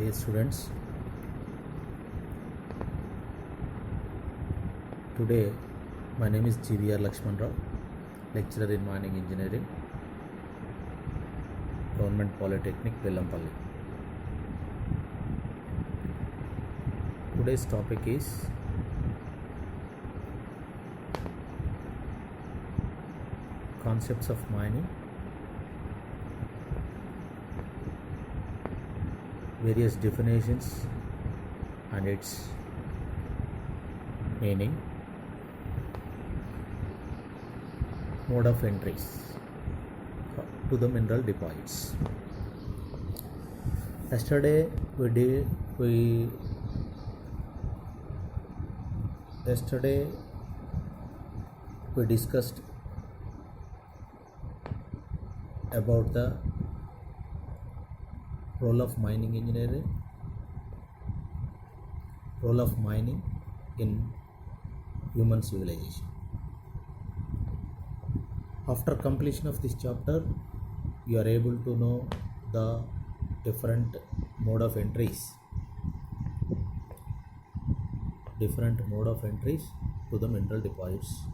Dear students, today my name is GVR Lakshman Rao, lecturer in mining engineering, Government Polytechnic, Bellanpalli. Today's topic is concepts of mining, various definitions and its meaning, mode of entries to the mineral deposits. Yesterday we discussed about the role of mining engineering, role of mining in human civilization. After completion of this chapter, you are able to know the different mode of entries to the mineral deposits.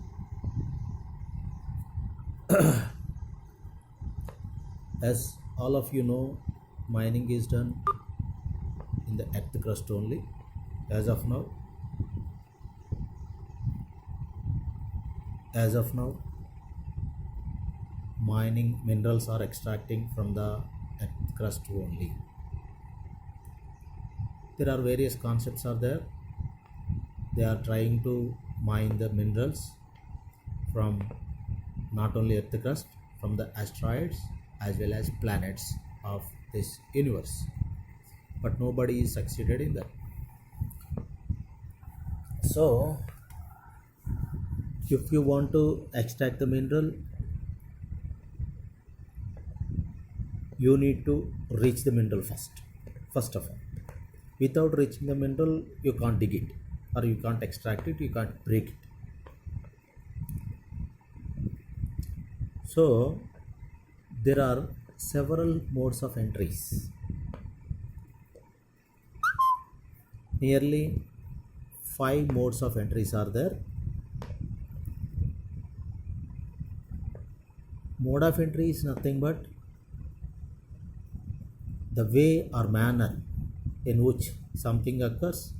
As all of you know, mining is done in the earth crust only as of now. Mining minerals are extracting from the earth crust only. There are various concepts are there. They are trying to mine the minerals from not only earth crust, from the asteroids as well as planets of this universe, but nobody is succeeded in that. So if you want to extract the mineral, you need to reach the mineral first of all. Without reaching the mineral, you can't dig it, or you can't extract it, you can't break it. So there are several modes of entries. Nearly 5 modes of entries are there. Mode of entry is nothing but the way or manner in which something occurs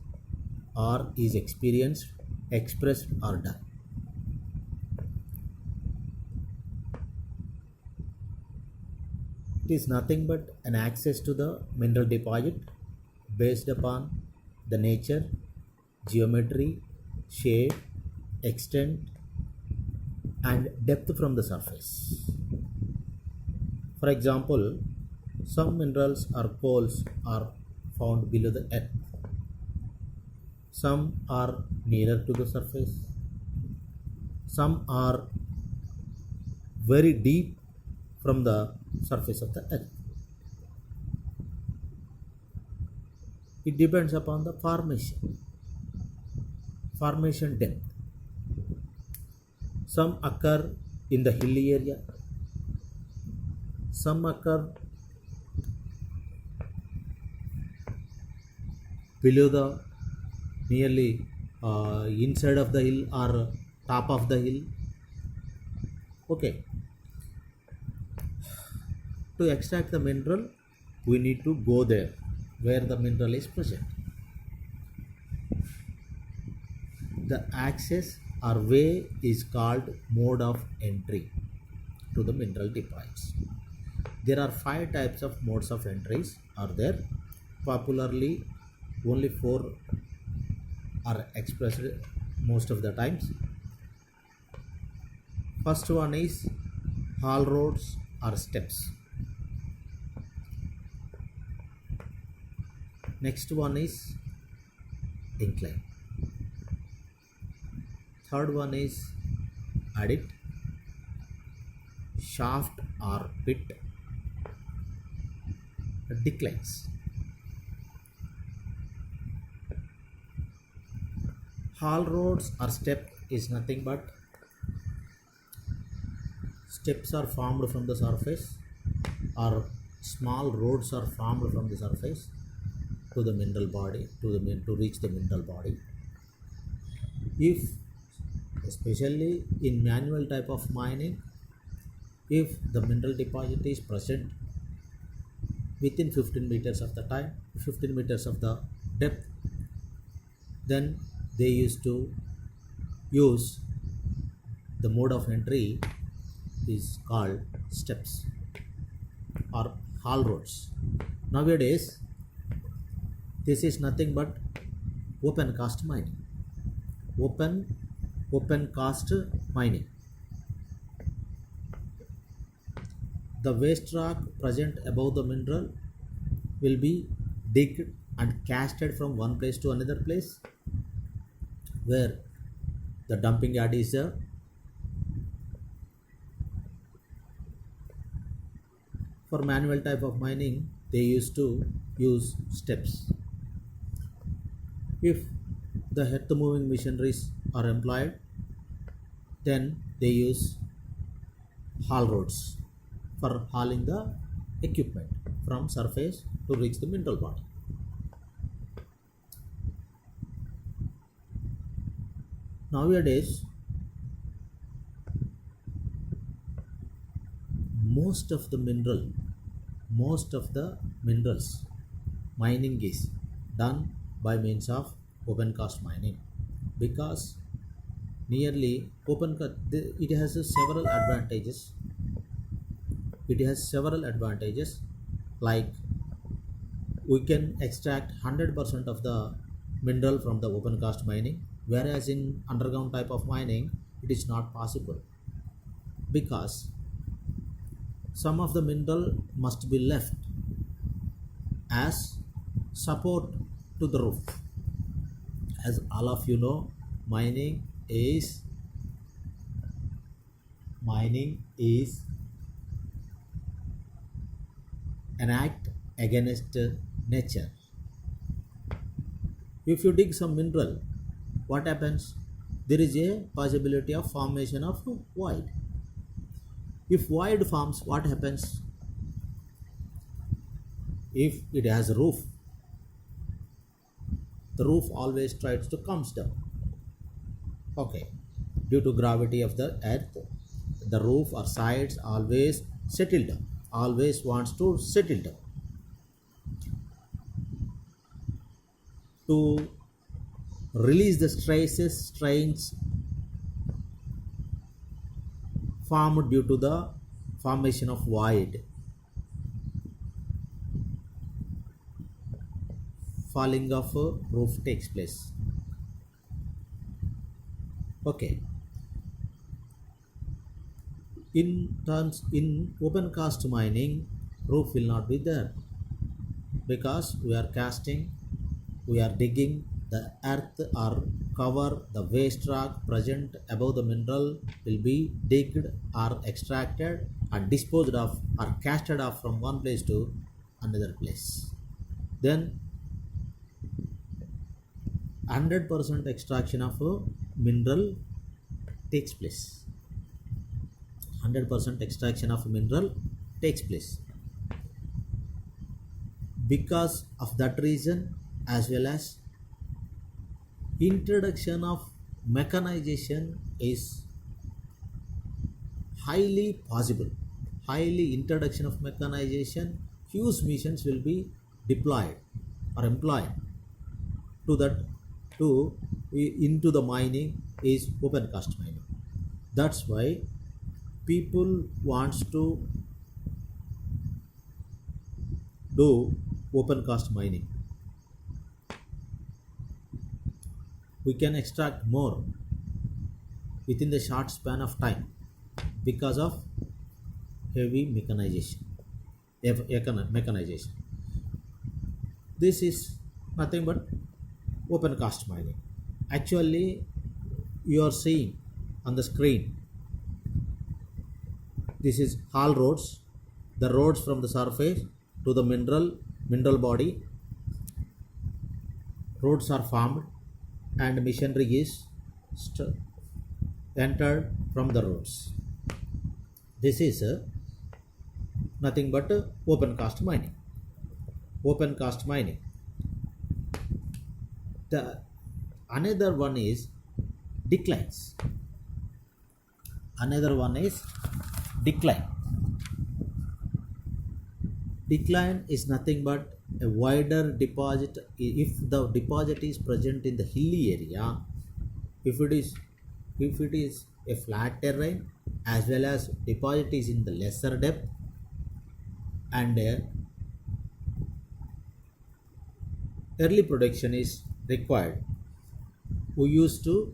or is experienced, expressed or done. It is nothing but an access to the mineral deposit based upon the nature, geometry, shape, extent and depth from the surface. For example, some minerals or coals are found below the earth. Some are nearer to the surface. Some are very deep from the surface of the earth. It depends upon the formation depth. Some occur in the hilly area. Some occur below the nearly inside of the hill or top of the hill. Okay. To extract the mineral, we need to go there where the mineral is present. The access or way is called mode of entry to the mineral deposits. There are 5 types of modes of entries are there. Popularly, only 4 are expressed most of the times. First one is haul roads or steps. Next one is incline. Third one is adit, shaft or pit, declines. Haul roads or step is nothing but steps are formed from the surface or small roads are formed from the surface to the mineral body, to reach the mineral body. If, especially in manual type of mining, if the mineral deposit is present within 15 meters of the time, 15 meters of the depth, then they used to use the mode of entry is called steps or haul roads. Nowadays, this is nothing but open cast mining. Open cast mining. The waste rock present above the mineral will be digged and casted from one place to another place where the dumping yard is there. For manual type of mining, they used to use steps. If the earth moving machineries are employed, then they use haul roads for hauling the equipment from surface to reach the mineral body. Nowadays, most of the minerals mining is done by means of open cast mining, because nearly it has several advantages. It has several advantages, like we can extract 100% of the mineral from the open cast mining, whereas in underground type of mining it is not possible, because some of the mineral must be left as support to the roof. As all of you know, mining is an act against nature. If you dig some mineral, what happens? There is a possibility of formation of void. If void forms, what happens? If it has a roof, the roof always tries to come down. Okay, due to gravity of the earth, the roof or sides always settle down, always wants to settle down. To release the strains formed due to the formation of void, falling of a roof takes place. Okay. In open cast mining, roof will not be there, because we are digging the earth or cover the waste rock present above the mineral will be digged or extracted and disposed of or casted off from one place to another place. Then 100% extraction of a mineral takes place. 100% extraction of mineral takes place. Because of that reason, as well as introduction of mechanization is highly possible. Introduction of mechanization, huge machines will be deployed or employed into the mining is open cast mining. That's why people wants to do open cast mining. We can extract more within the short span of time because of heavy mechanization. This is nothing but open cast mining. Actually, you are seeing on the screen, this is haul roads, the roads from the surface to the mineral body. Roads are formed and machinery is entered from the roads. This is nothing but open cast mining. The another one is declines. Another one is decline. Decline is nothing but a wider deposit. If the deposit is present in the hilly area, if it is a flat terrain, as well as deposit is in the lesser depth, and early production is required, we used to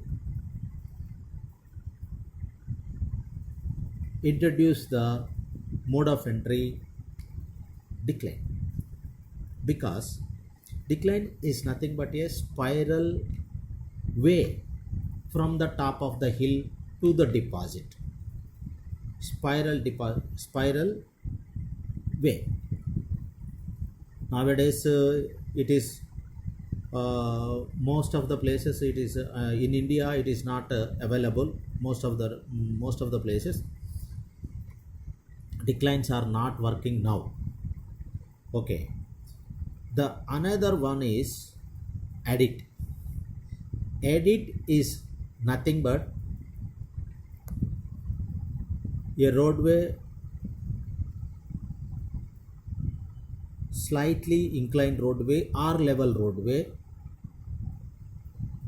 introduce the mode of entry decline, because decline is nothing but a spiral way from the top of the hill to the deposit. Spiral way. Nowadays it is most of the places, it is in India it is not available. Most of the places declines are not working now. Okay, the another one is adit. Adit is nothing but a roadway, slightly inclined roadway or level roadway,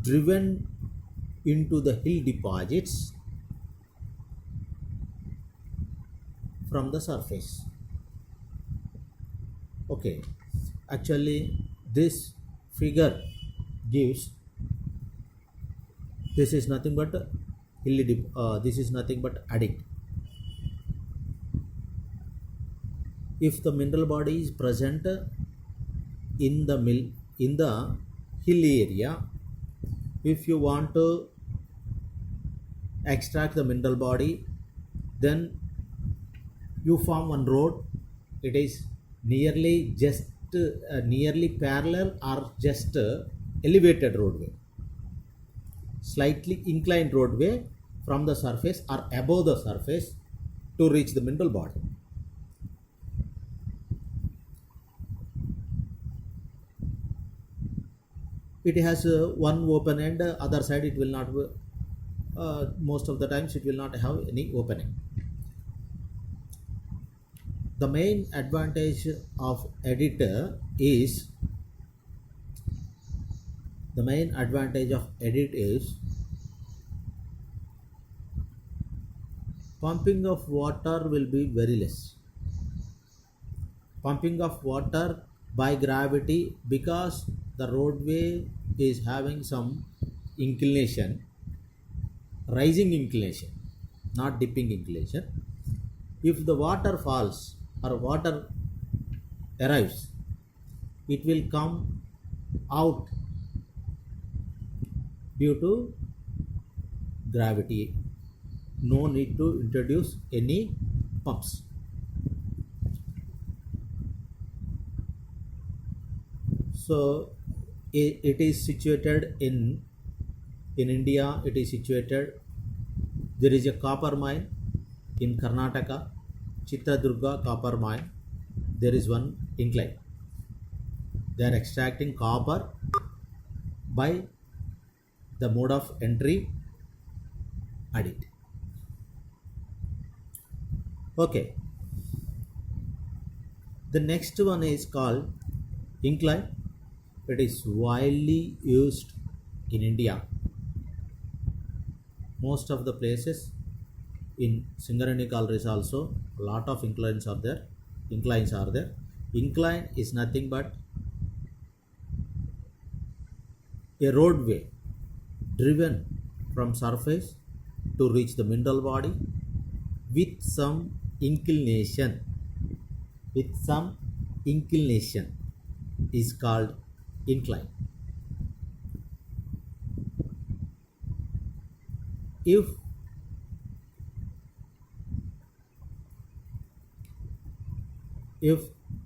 driven into the hill deposits from the surface. Okay, actually this figure gives, this is nothing but this is nothing but adit. If the mineral body is present in the hilly area, if you want to extract the mineral body, then you form one road. It is nearly parallel or just elevated roadway, slightly inclined roadway from the surface or above the surface to reach the mineral body. It has one open end, other side it will not most of the times it will not have any opening. The main advantage of adit is pumping of water will be very less. Pumping of water by gravity, because the roadway is having some inclination, rising inclination, not dipping inclination. If the water falls or water arrives, it will come out due to gravity. No need to introduce any pumps. So it is situated in India. It is situated, there is a copper mine in Karnataka, Chitradurga copper mine. There is one incline. They are extracting copper by the mode of entry adit. Okay, the next one is called incline. It is widely used in India. Most of the places in Singarani College also, a lot of inclines are there. Incline is nothing but a roadway driven from surface to reach the mineral body with some inclination. Is called incline. If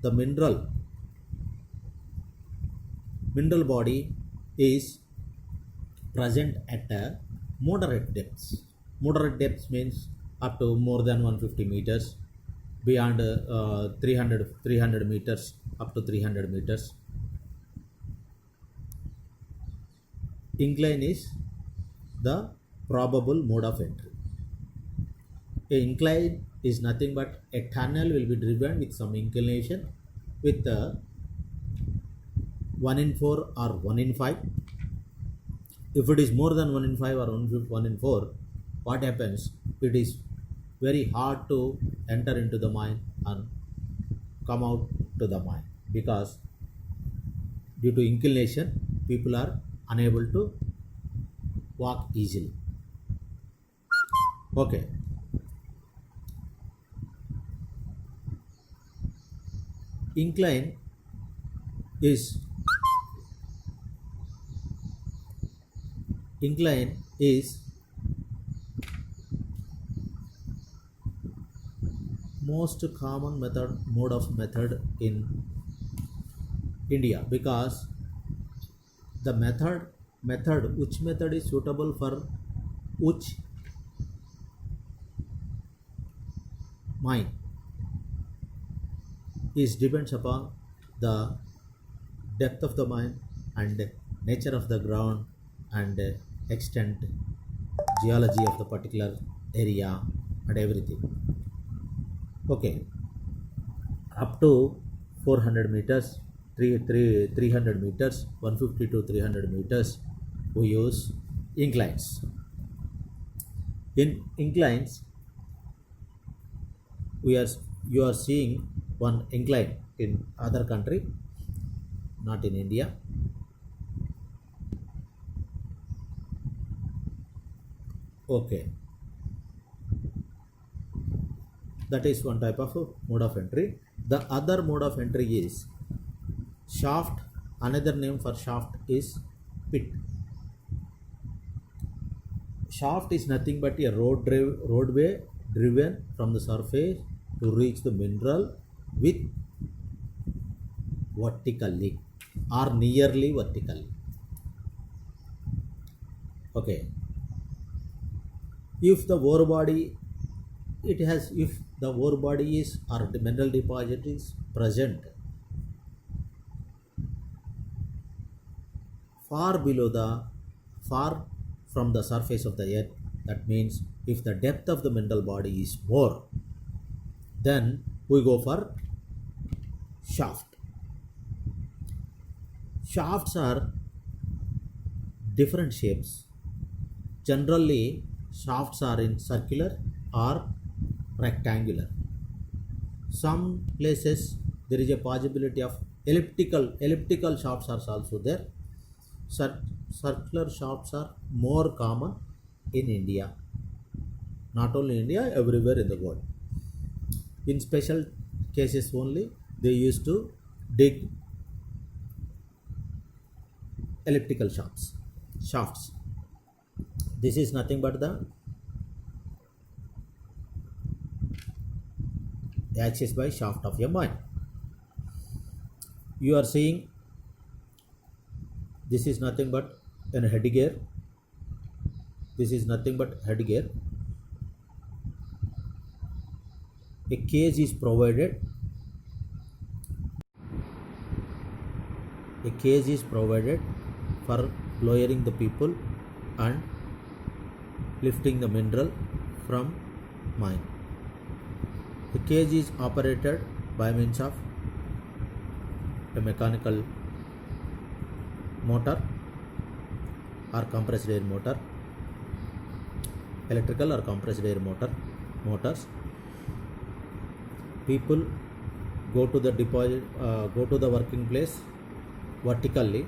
the mineral body is present at a moderate depths. Moderate depths means up to more than 150 meters, beyond 300 meters, up to 300 meters. incline is the probable mode of entry. A incline is nothing but a tunnel will be driven with some inclination with 1 in 4 or 1 in 5. If it is more than 1 in 5 or 1 in 4, what happens? It is very hard to enter into the mine and come out to the mine, because due to inclination people are unable to walk easily. Okay. Incline is most common mode of method in India, because the which method is suitable for which mine is depends upon the depth of the mine and nature of the ground and extent, geology of the particular area and everything. Okay, up to 400 meters, 300 meters, 150 to 300 meters, we use inclines. In inclines, you are seeing one incline in other country, not in India. Okay, that is one type of mode of entry. The other mode of entry is shaft. Another name for shaft is pit. Shaft is nothing but a roadway driven from the surface to reach the mineral with vertically or nearly vertically. Okay, if the ore body is or the mineral deposit is present far from the surface of the earth, that means if the depth of the mineral body is more, then we go for shaft. Shafts are different shapes. Generally shafts are in circular or rectangular. Some places there is a possibility of elliptical shafts are also there. Circular shafts are more common in India, not only India, everywhere in the world. In special cases only they used to dig elliptical shafts. This is nothing but the access by shaft of a mine. You are seeing this is nothing but an headgear. This is nothing but headgear. A cage is provided. A cage is provided for lowering the people and lifting the mineral from mine. The cage is operated by means of a mechanical motor or compressed air motor, electrical or compressed air motors. People go to the deposit, go to the working place vertically.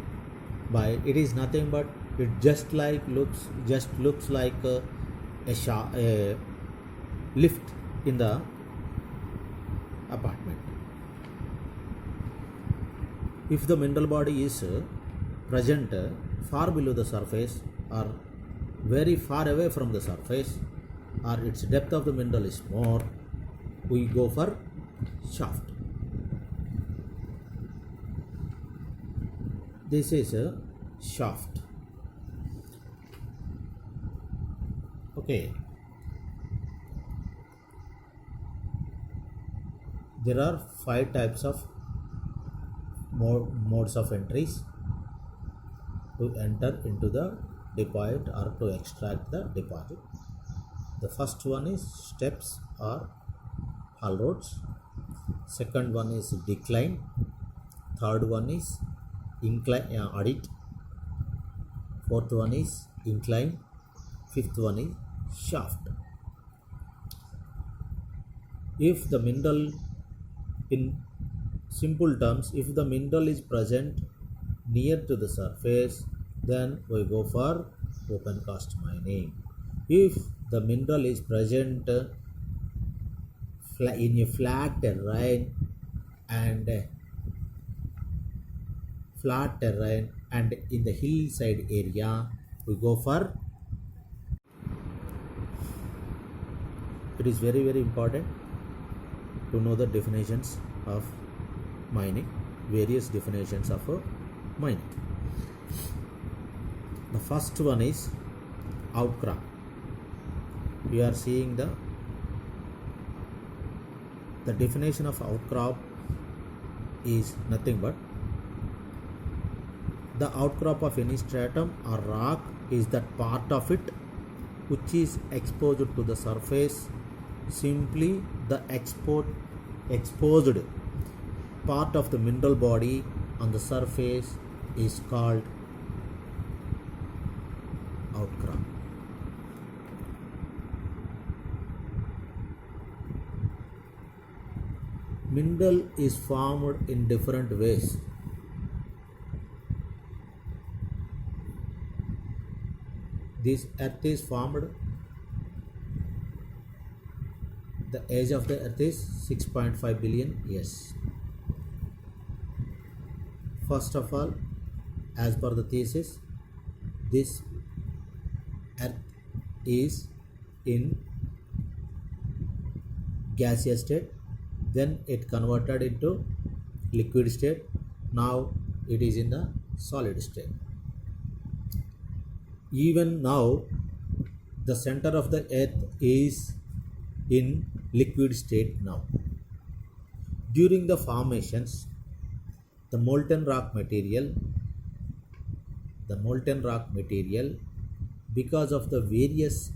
By it is nothing but it just looks like a lift in the apartment. If the mineral body is present far below the surface or very far away from the surface, or its depth of the mineral is more, we go for shaft. This is a shaft. Okay, there are 5 types of modes of entries. to enter into the deposit or to extract the deposit. The first one is steps or haul roads. Second one is decline. Third one is incline audit. Fourth one is incline. Fifth one is shaft. If the mineral, in simple terms, if the mineral is present near to the surface, then we go for open cast mining. If the mineral is present in a flat terrain and in the hillside area, we go for. It is very important to know the definitions of mining, various definitions of mining. The first one is outcrop. We are seeing the definition of outcrop is nothing but the outcrop of any stratum or rock is that part of it which is exposed to the surface. Simply the exposed part of the mineral body on the surface is called outcrop. Mineral is formed in different ways. This earth is formed. The age of the earth is 6.5 billion years. First of all, as per the thesis, this earth is in gaseous state, then it converted into liquid state, now it is in the solid state. Even now the center of the earth is in liquid state now. During the formations, the molten rock material, because of the various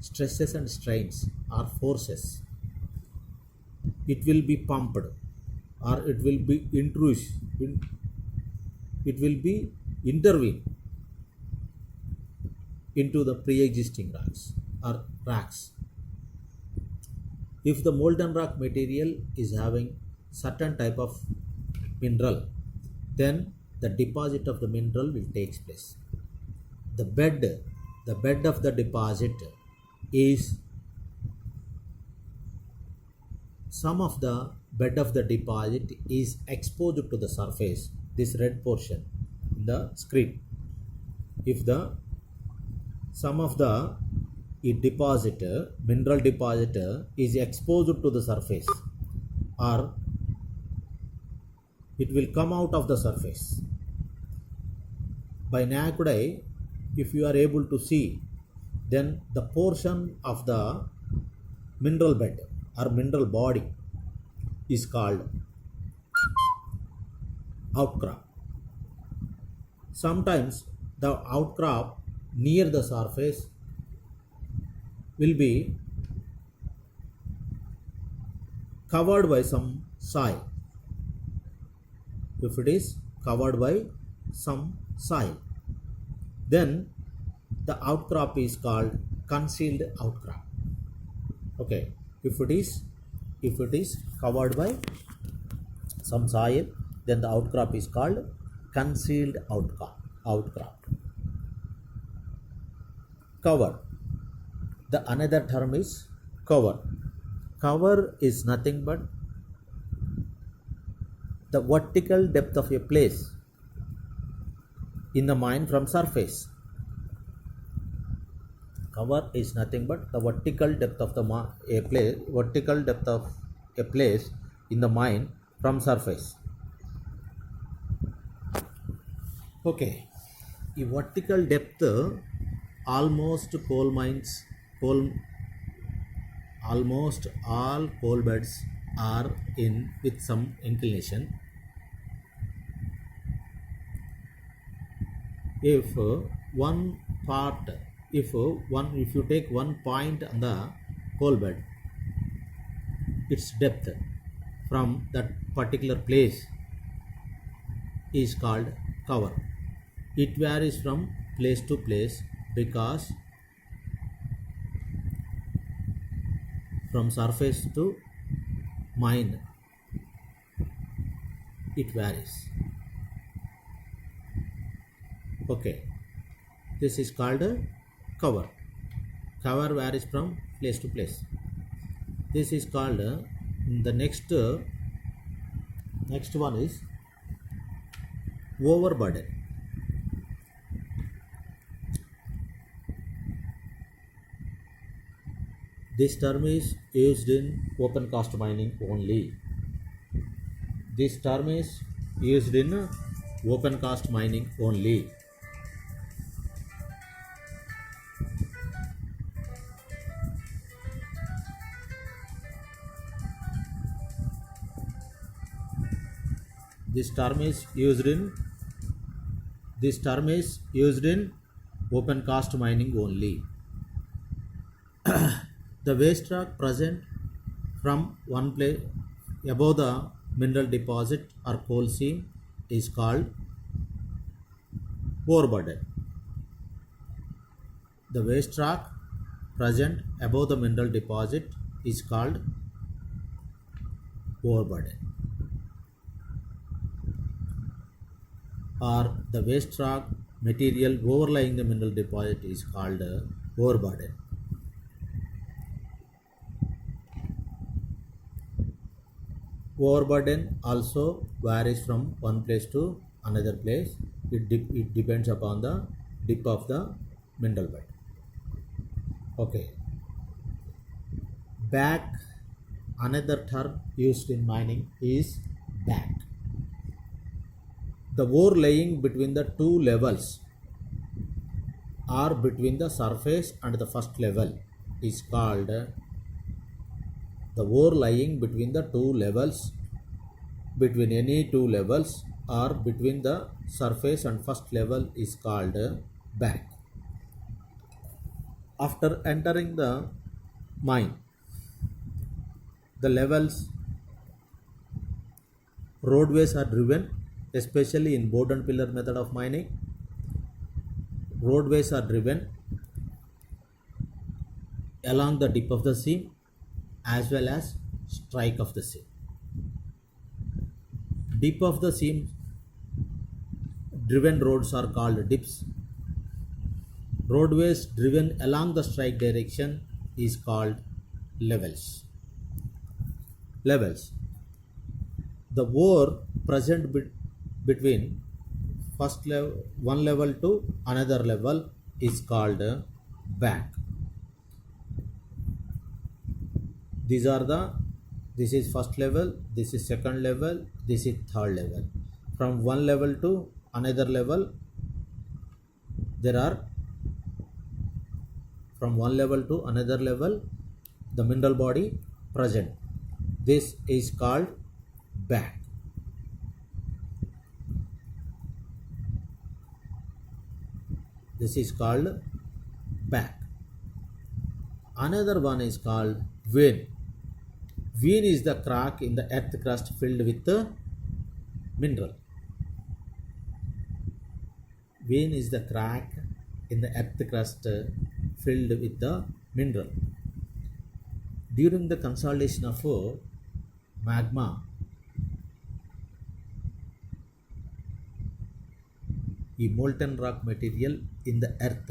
stresses and strains or forces, it will be pumped or it will be intervened into the pre-existing rocks or rocks. If the molten rock material is having certain type of mineral, then the deposit of the mineral will take place. The bed of the deposit is some of the bed of the deposit is exposed to the surface. This red portion in the screen. If the some of the mineral deposit is exposed to the surface, or it will come out of the surface. By naked eye, if you are able to see, then the portion of the mineral bed or mineral body is called outcrop. Sometimes the outcrop near the surface will be covered by some soil. If it is covered by some soil, then the outcrop is called concealed outcrop. Okay, if it is covered by some soil, then the outcrop is called concealed outcrop. Cover. The another term is cover. Cover is nothing but the vertical depth of a place in the mine from surface. Cover is nothing but the vertical depth of a place in the mine from surface. Okay, a vertical depth, almost all coal beds are in with some inclination. if one part if you take one point on the coal bed, its depth from that particular place is called cover. It varies from place to place because from surface to mine it varies. Okay, this is called a cover. Cover varies from place to place. This is called the next one is overburden. This term is used in open cast mining only. This term is used in open cast mining only. This term is used in open cast mining only. The waste rock present from one place above the mineral deposit or coal seam is called overburden. The waste rock present above the mineral deposit is called overburden. Or the waste rock material overlying the mineral deposit is called overburden. Overburden also varies from one place to another place. It depends upon the dip of the mineral bed. Okay. Back, another term used in mining is back. The ore lying between the two levels or between the surface and the first level is called the ore lying between the two levels, between any two levels or between the surface and first level is called back. After entering the mine, the levels, roadways are driven, especially in board and pillar method of mining. Roadways are driven along the dip of the seam as well as strike of the seam. Dip of the seam driven roads are called dips. Roadways driven along the strike direction is called levels. Levels. The ore present between first level, one level to another level is called back. This is first level, this is second level, this is third level. From one level to another level, from one level to another level, the mineral body present. This is called back. This is called back. Another one is called vein. Vein is the crack in the earth crust filled with the mineral. Vein is the crack in the earth crust filled with the mineral. During the consolidation of magma, a molten rock material in the earth,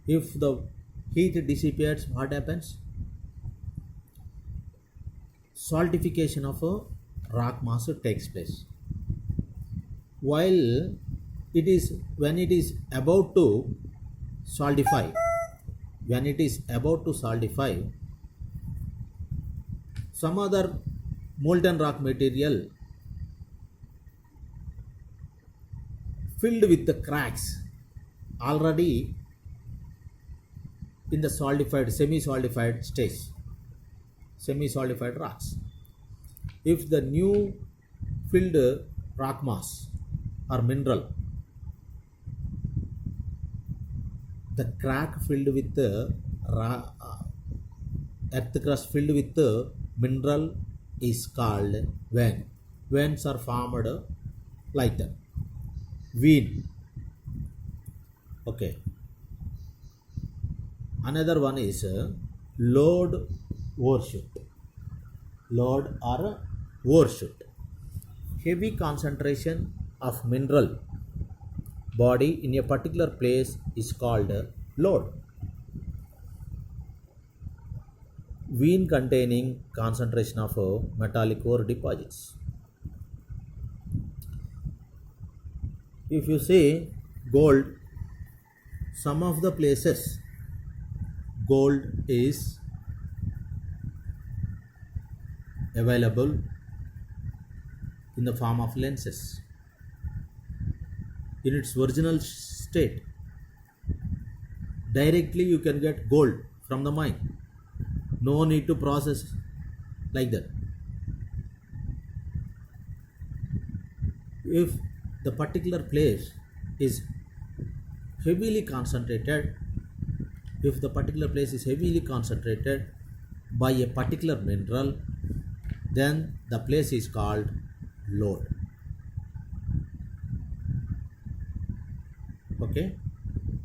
if the heat dissipates, what happens? Saltification of a rock mass takes place. When it is about to solidify, some other molten rock material filled with the cracks already in the semi-solidified stage, semi-solidified rocks. If the new filled rock mass or mineral the crack filled with earth crust filled with mineral is called vein. Veins are formed like that. Vein. Okay. Another one is lode overshoot. Lode or overshoot. Heavy concentration of mineral body in a particular place is called lode. Vein containing concentration of metallic ore deposits. If you say gold, some of the places gold is available in the form of lenses in its original state. Directly you can get gold from the mine, no need to process like that. If the particular place is heavily concentrated, by a particular mineral, then the place is called lode. Okay,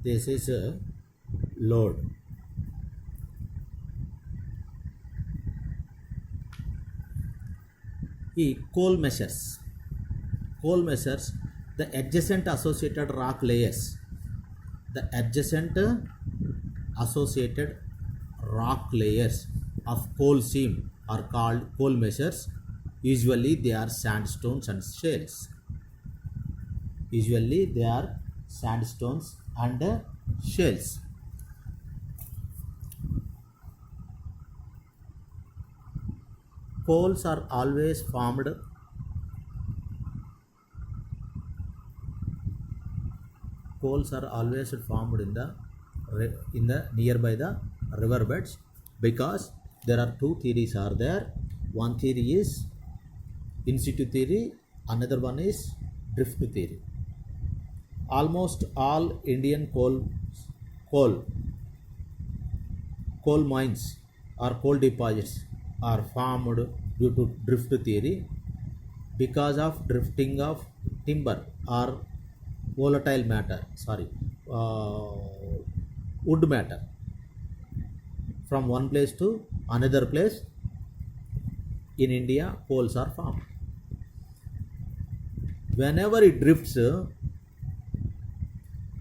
this is a lode. Coal measures the adjacent associated rock layers. The adjacent associated rock layers of coal seam are called coal measures. Usually they are sandstones and shales. Coals are always formed in the nearby the river beds, because there are two theories are there. One theory is in situ theory, another one is drift theory. Almost all Indian coal mines or coal deposits are formed due to drift theory because of drifting of timber or volatile matter, wood matter from one place to another place. In India, coals are formed. Whenever it drifts,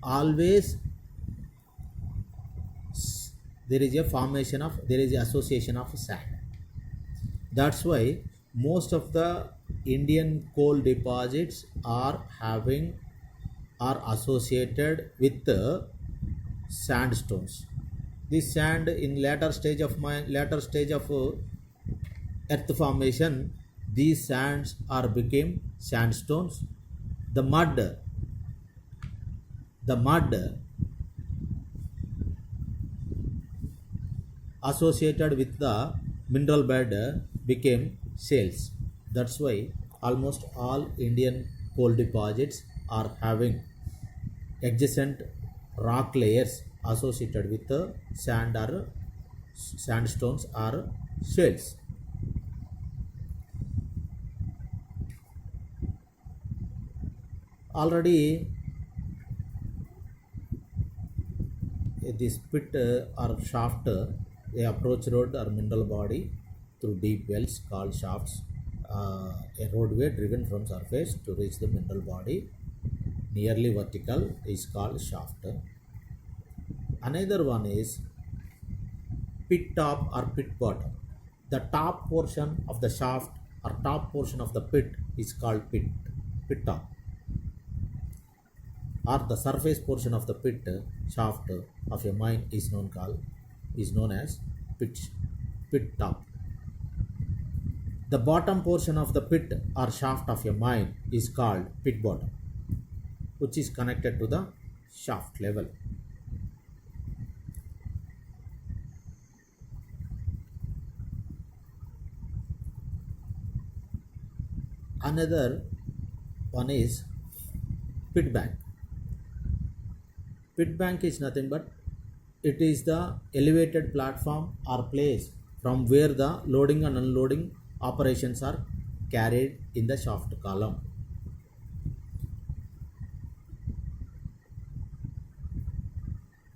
always there is association of sand. That's why most of the Indian coal deposits are associated with sandstones. This sand in later stage of earth formation, these sands became sandstones. The mud associated with the mineral bed became shales. That's why almost all Indian coal deposits are having adjacent rock layers associated with the sand or sandstones or shales. Already this pit or shaft, a approach road or mineral body through deep wells called shafts. A roadway driven from surface to reach the mineral body nearly vertical is called shaft. Another one is pit top or pit bottom. The top portion of the shaft or top portion of the pit is called pit top, or the surface portion of the pit shaft of a mine is known as pit top. The bottom portion of the pit or shaft of a mine is called pit bottom, which is connected to the shaft level. Another one is pit bank. Pit bank is nothing but it is the elevated platform or place from where the loading and unloading operations are carried in the shaft column.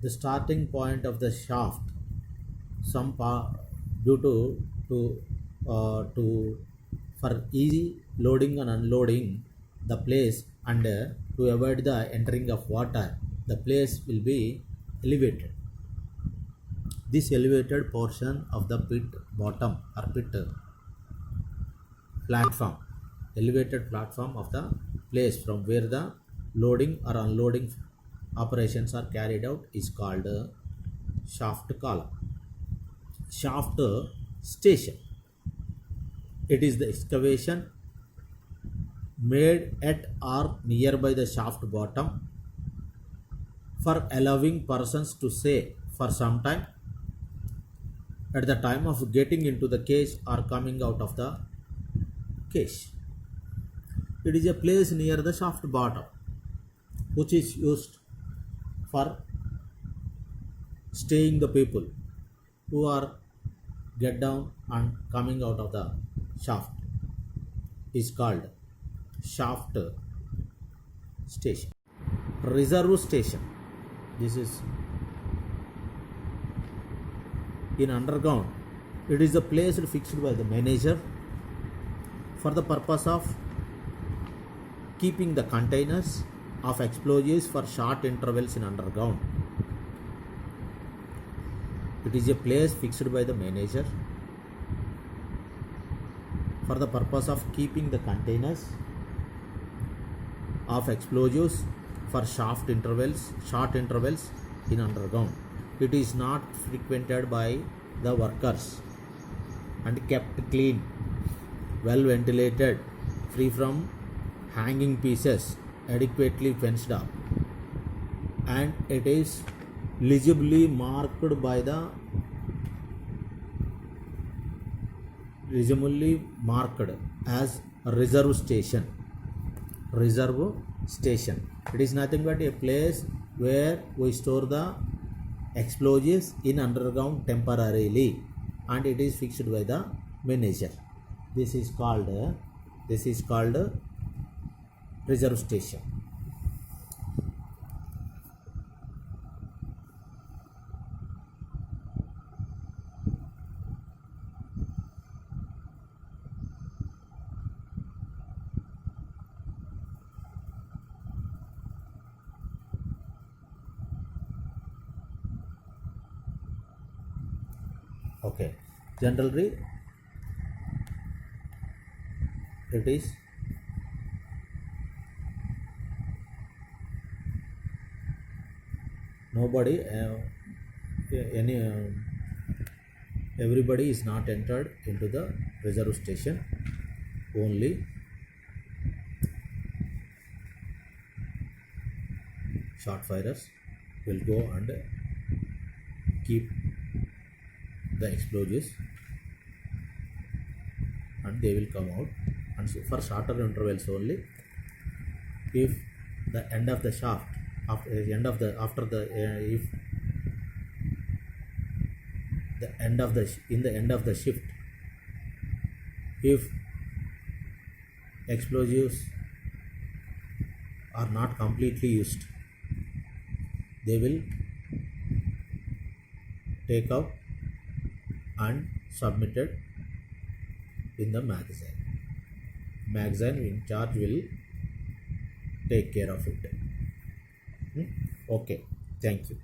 The starting point of the shaft, some due to for easy loading and unloading the place, and to avoid the entering of water, the place will be elevated. This elevated portion of the pit bottom or pit platform, elevated platform of the place from where the loading or unloading operations are carried out is called shaft column. Shaft station, it is the excavation made at or nearby the shaft bottom for allowing persons to stay for some time at the time of getting into the cage or coming out of the cage. It is a place near the shaft bottom which is used for staying the people who are get down and coming out of the shaft is called shaft station. Reserve station, this is in underground. It is a place fixed by the manager for the purpose of keeping the containers of explosives for short intervals in underground. It is a place fixed by the manager for the purpose of keeping the containers of explosives for short intervals in underground. It is not frequented by the workers and kept clean, well ventilated, free from hanging pieces, adequately fenced up, and it is legibly marked as a reserve station. Reserve station, it is nothing but a place where we store the explosives in underground temporarily, and it is fixed by the manager. This is called reserve station. Okay, generally it is nobody everybody is not entered into the reserve station. Only short firers will go and keep the explosives, and they will come out, and so for shorter intervals only. If the end of the shaft, if the end of the shift, if explosives are not completely used, they will take out and submitted in the magazine. Magazine in charge will take care of it. Okay, thank you.